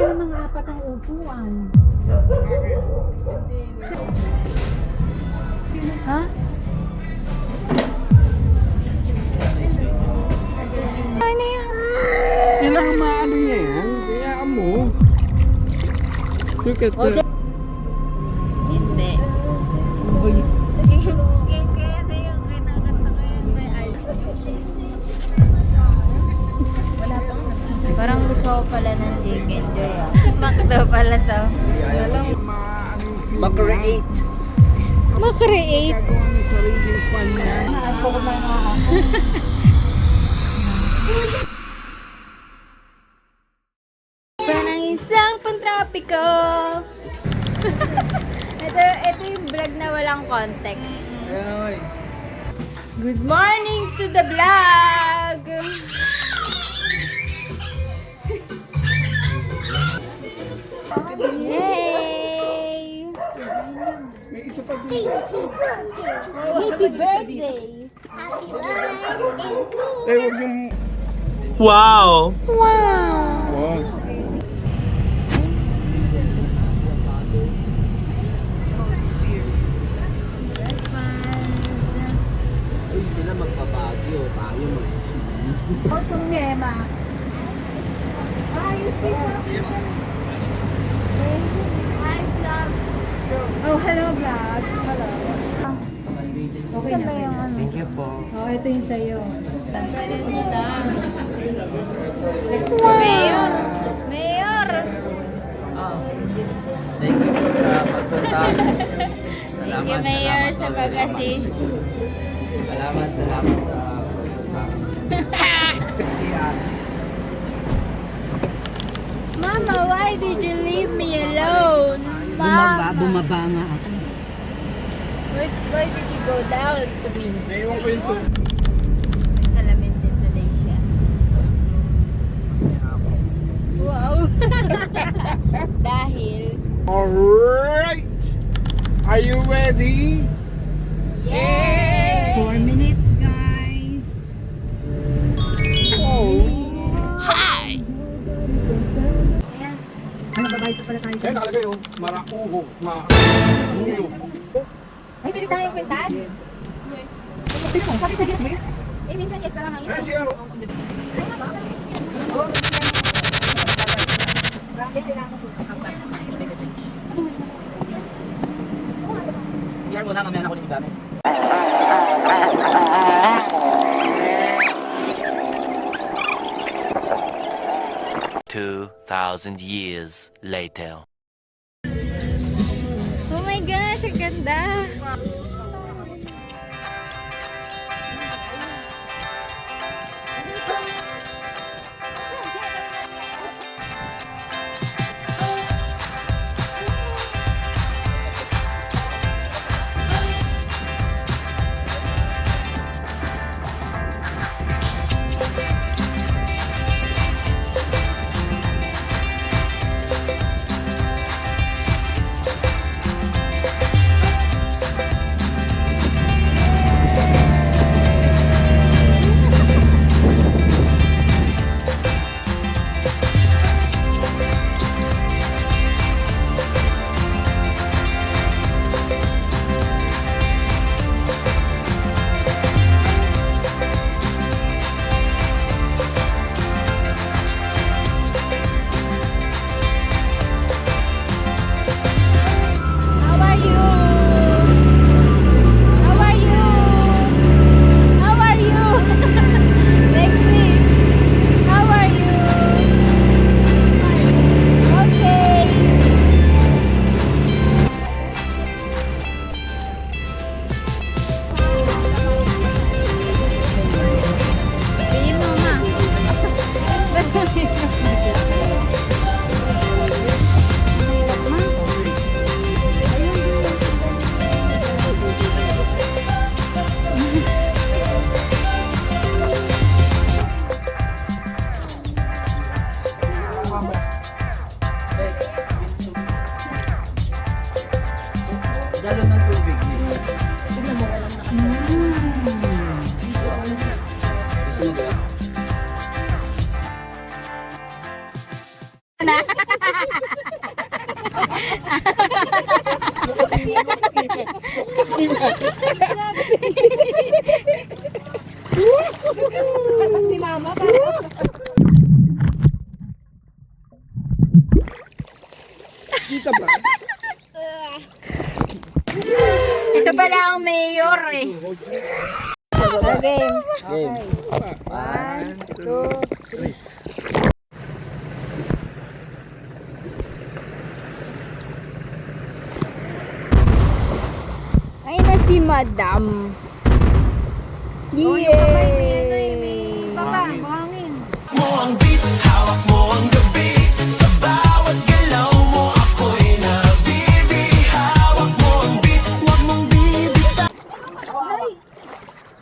yung mga apat ang upuan. Ha? Ano yan? Yan ang maano niya yan. Kaya mo. Look at that. Hindi. Kaya na yung kinakanta ko yung may eyes. Wala pa. Parang gusto ko pala ng chicken joy ah. Makdo pala to. Ma-create. Ma-create? Gagawa ng sariling pan niya. Ako ko na nga ako. Parang isang pantrapiko. ito yung vlog na walang context. Good morning to the vlog! Yay! May isa pa Happy birthday! Eh, huwag yung... Wow! Oh. Uy, sila magpapagyo, tayo magsusunod. Otong Nema. Ayos dito. Oh, hello vlog. Hello. Okay Saan ba na. yung ano? Thank you po. Oh, ito yung sa'yo. Tanggalin mo na. Mayor! Mayor! Thank you po sa pagpunta. Thank you, Mayor, sa pag-assist. Salamat sa pagpunta. Mama, why did you leave me alone? Mama, Bumaba nga ako. why did you go down to me? Naiwan ko yung tubig. May salamin din today siya. Wow! Dahil, Alright! Are you ready? yay! 4 minutes, guys. Oh! Ayan. Ano, babayad pa pala tayo. Kaya nakalagay oh. Marakuho. Uyo. Ay, pili tayo kwintas? Sabi ko, yes, may. Eh, minsan yes, parang ngayon. Eh, si ano? CR muna, mamaya na ko yung gamit. 2,000 years later. Oh my gosh, ang ganda! How are you? How are you? How are you? Lexi, how are you? Okay. Tingin mo, ma. Galon ng tubig. Tatak ni mama parang. Kita ba? Ito pala ang mayor eh. Okay. Game. 1, 2, 3. Ay na si Madam. Yay! Papa, buhangin.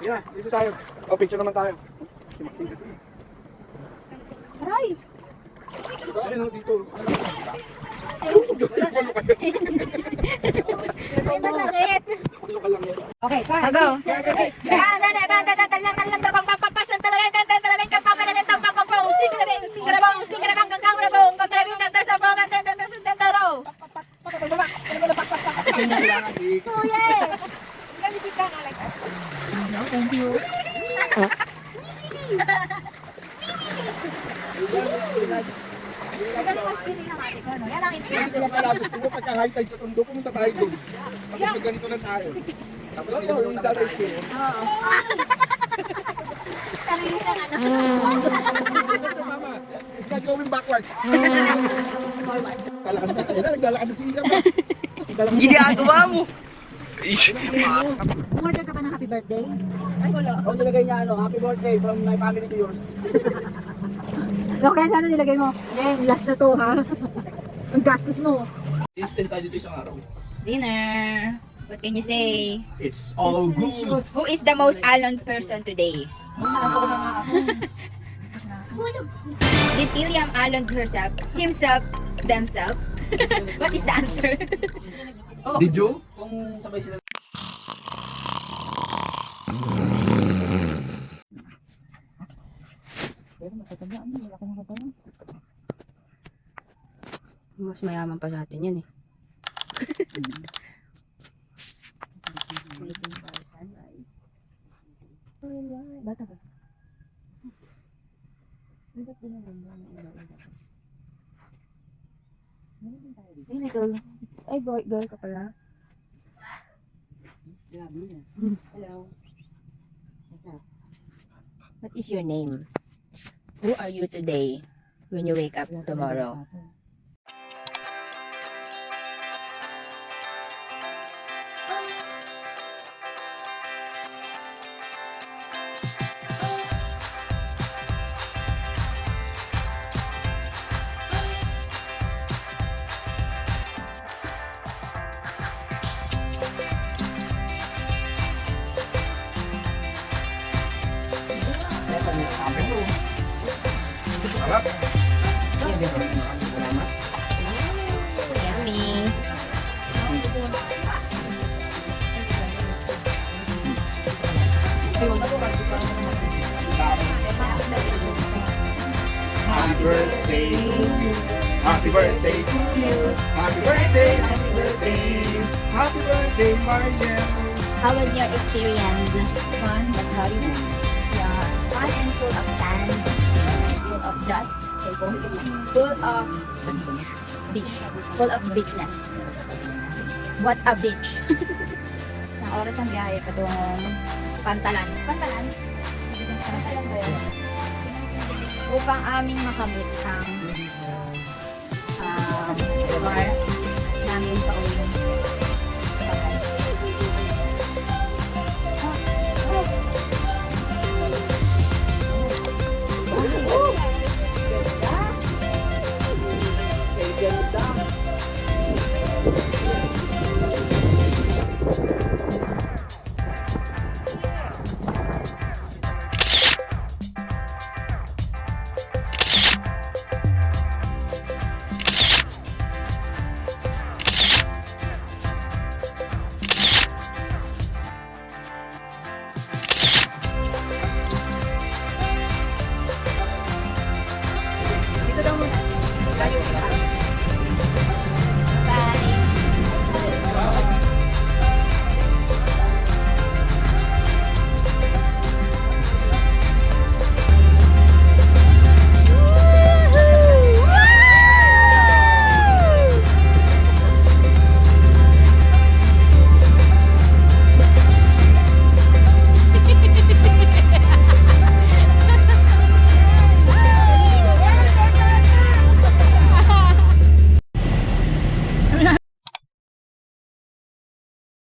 Yeah, dito tayo. O, picture naman tayo. Aray! Ayun, dito. May masakit! Okay, pa. Go! Gusto mo pagka high tide sa tondo, pumunta tayo doon. Tapos ganito na tayo. Tapos yung tatay ko. Oo. Sarili ka na. Ito mama, it's not going backwards. Naglalakad na si Ina ba? Ginagawa mo! Umorder ka ba ng happy birthday? Ay, wala. Ako nilagay niya happy birthday from my family to yours. Okay, sana nilagay mo. Last na to, ha? Ang gastos mo. Instant tayo dito isang araw. Dinner. What can you say? It's all good. Who is the most alone person today? Did Iliam alone herself, himself, themselves? What is the answer? Did you? Kung sabay sila. Mas mayaman pa sa atin yan eh. Bata ba? Little. Ay, boy, girl ka pala. Hello. What is your name? Who are you today when you wake up tomorrow? Yummy. Happy birthday. Happy birthday to you. Happy birthday. Happy birthday. Happy birthday, Mariel. How was your experience? Fun, but very yeah, fun and full of sand, full of dust, full of beach, full of beachness. What a beach! Isang oras ang biyahe patungong Pantalan. Pantalan? Pantalan ba yun? Upang aming makamit ang